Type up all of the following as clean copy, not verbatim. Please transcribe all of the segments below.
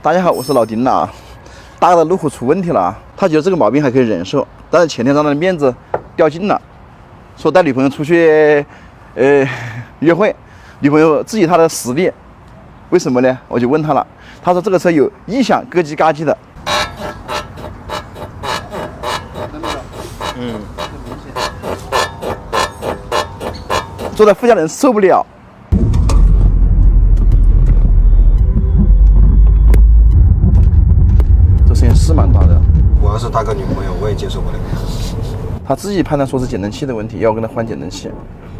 大家好，我是老丁了。大的路虎出问题了，他觉得这个毛病还可以忍受，但是前天让他的面子掉尽了，说带女朋友出去，约会，女朋友质疑他的实力，为什么呢？我就问他了，他说这个车有异响，咯叽嘎叽的。坐在副驾人受不了。这声音是蛮大的。我要是他个女朋友，我也接受不了。他自己判断说是减震器的问题，要跟他换减震器，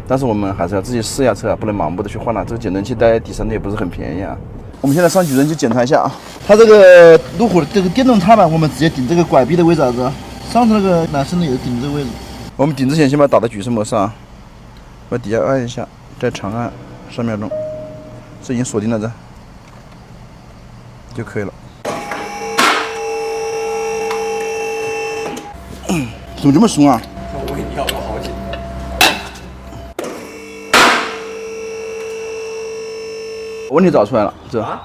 但是我们还是要自己试一下车，不能盲目的去换了。这个减震器在第三代也不是很便宜啊。我们现在上举人去检查一下啊，它这个路虎的这个电动踏板，我们直接顶这个拐臂的位置啊，上次那个男生的也是顶这个位置。我们顶之前先把它打到举升模式啊，把底下按一下，再长按3秒钟，这已经锁定了这就可以了。怎么这么松啊？我给你要了好紧。问题找出来了，这啊，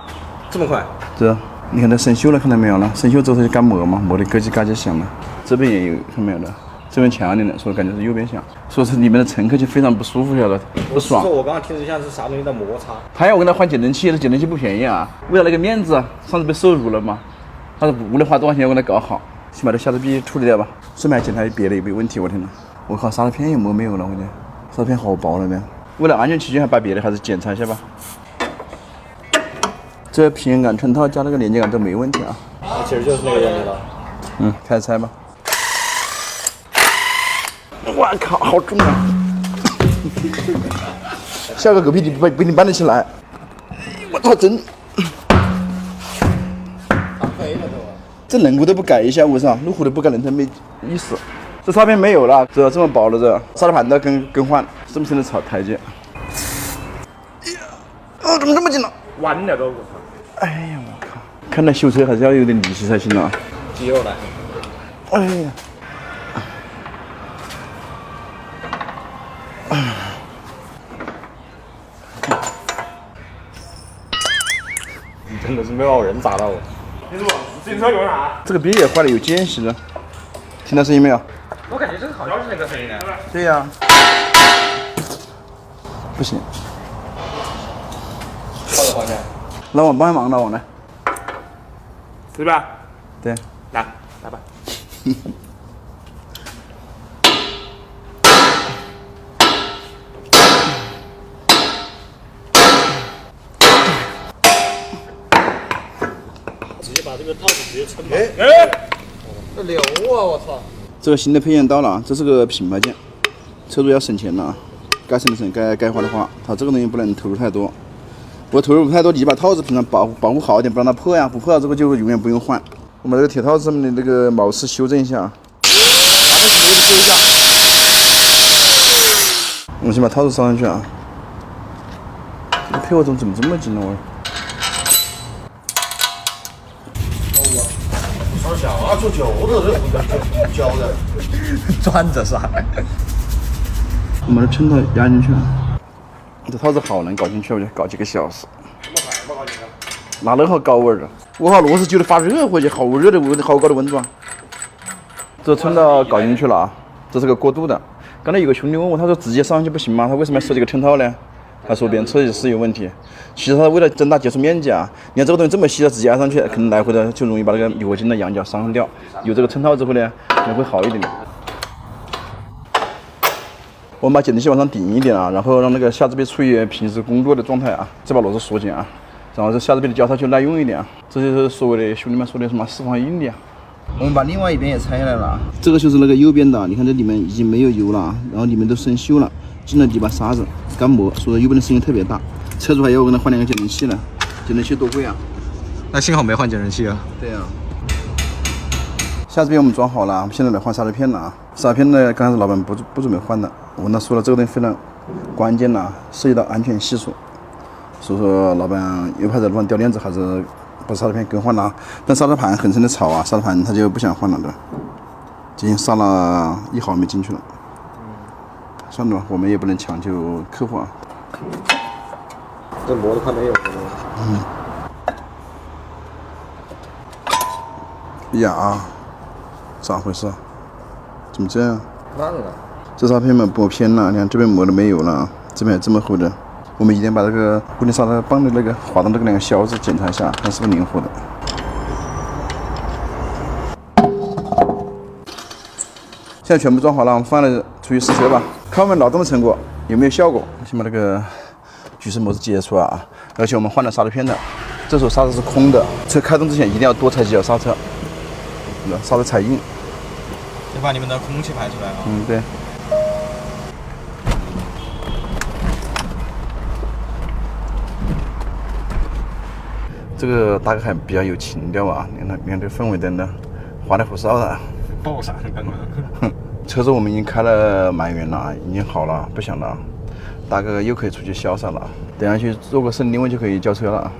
这么快？这你看它生锈了，看到没有了？生锈之后它就干磨嘛，磨的咯叽嘎叽响了。这边也有，看没有的？这边强一点的，所以感觉是右边响，所以是里面的乘客就非常不舒服，晓得不爽。我刚刚听着像是啥东西在摩擦。他要我跟他换减震器，这减震器不便宜啊，为了那个面子，上次被受辱了嘛。他说无论花多少钱，我给他搞好，先把这下车臂处理掉吧。顺便还检查别的有没有问题，我天哪！我靠，刹车片有没有了？我天，刹车片好薄了呢。为了安全起见，还把别的还是检查一下吧。这平衡杆、衬套加那个连接杆都没问题啊。其实就是那个原理了。开始拆吧。我靠，好重啊！下个狗屁你不一定搬得起来。我操，真。这轮毂都不改一下，为啥？路虎都不改轮胎没意思。这刹片没有了，这么薄了这，刹车盘都要更换，这么深的台阶。怎么这么紧了？弯了都，我操！哎呀，我靠！看来修车还是要有点力气才行啊。肌肉来。哎呀！你真的是没有人砸到我。你说自行车有啥？这个别也坏了，有间隙的，听到声音没有？我感觉这个好像是那个声音呢。对呀。不行。好的，好的。老王帮忙，老王来。是吧？对。来吧。直接把这个套子直接撑满。这流啊！我操！这个新的配件到了啊，这是个品牌件，车主要省钱了啊，该省的省，该花的花，它这个东西不能投入太多。我投入不太多，你把套子平常保护好一点，不让它破呀，不破了这个就永远不用换。我们这个铁套子上面的那个毛刺修正一下啊。我们先把套子上上去啊。这个配合怎么这么紧呢？我。说小啊，做脚的这教的，转着啥？我们的衬套压进去了。这套子好难搞进去，我就搞几个小时。哪能好高味儿啊！我靠，螺丝揪得发热，回去好热的温，好高的温度啊！这衬套搞进去了啊，这是个过渡的。刚才有个兄弟问我，他说直接上去不行吗？他为什么要设计个衬套呢？他说别人设计师有问题，其实他为了增大接触面积啊。你看这个东西这么细，它直接按上去，可能来回的就容易把那个油筋的羊角伤掉。有这个衬套之后呢，可能会好一点。我们把减震器往上顶一点啊，然后让那个下支臂处于平时工作的状态啊，再把螺丝锁紧啊，然后这下支臂的胶套就耐用一点啊。这就是所谓的兄弟们说的什么四方应力啊。我们把另外一边也拆下来了，这个就是那个右边的，你看这里面已经没有油了，然后里面都生锈了，进了几把沙子，干磨，所以右边的声音特别大。车主还要我跟他换2个减震器呢，减震器多贵啊！那幸好没换减震器啊。对啊。下支臂我们装好了，我们现在来换刹车片了啊。刹车片呢，刚开始老板不准备换的，我跟他说了，这个东西非常关键了，涉及到安全系数，所以说老板又怕在路上掉链子，还是把刹车片更换了。但刹车盘很深的草啊，刹车盘他就不想换了的，已经刹了1毫米进去了。算了吧，我们也不能强求客户啊。这磨的快没有了。呀，咋回事？怎么这样？烂了。这刹片嘛拨偏了，你看这边膜都没有了，这边还这么厚的。我们一定把这个固定刹车棒的那个滑动这个两个销子检查一下，看是不是灵活的。现在全部装好了，我们放了出去试车吧，看我们劳动的成果有没有效果。先把那个举式模式解除啊，而且我们换了刹车片的，这时候刹车是空的，车开动之前一定要多踩几脚刹车，刹车踩硬。先把你们的空气排出来啊。对。这个大哥还比较有情调啊，你看这氛围灯的，花里胡哨的。爆闪刚刚。车子我们已经开了满员了，已经好了，不响了。大哥又可以出去潇洒了，等下去做个省定位就可以交车了。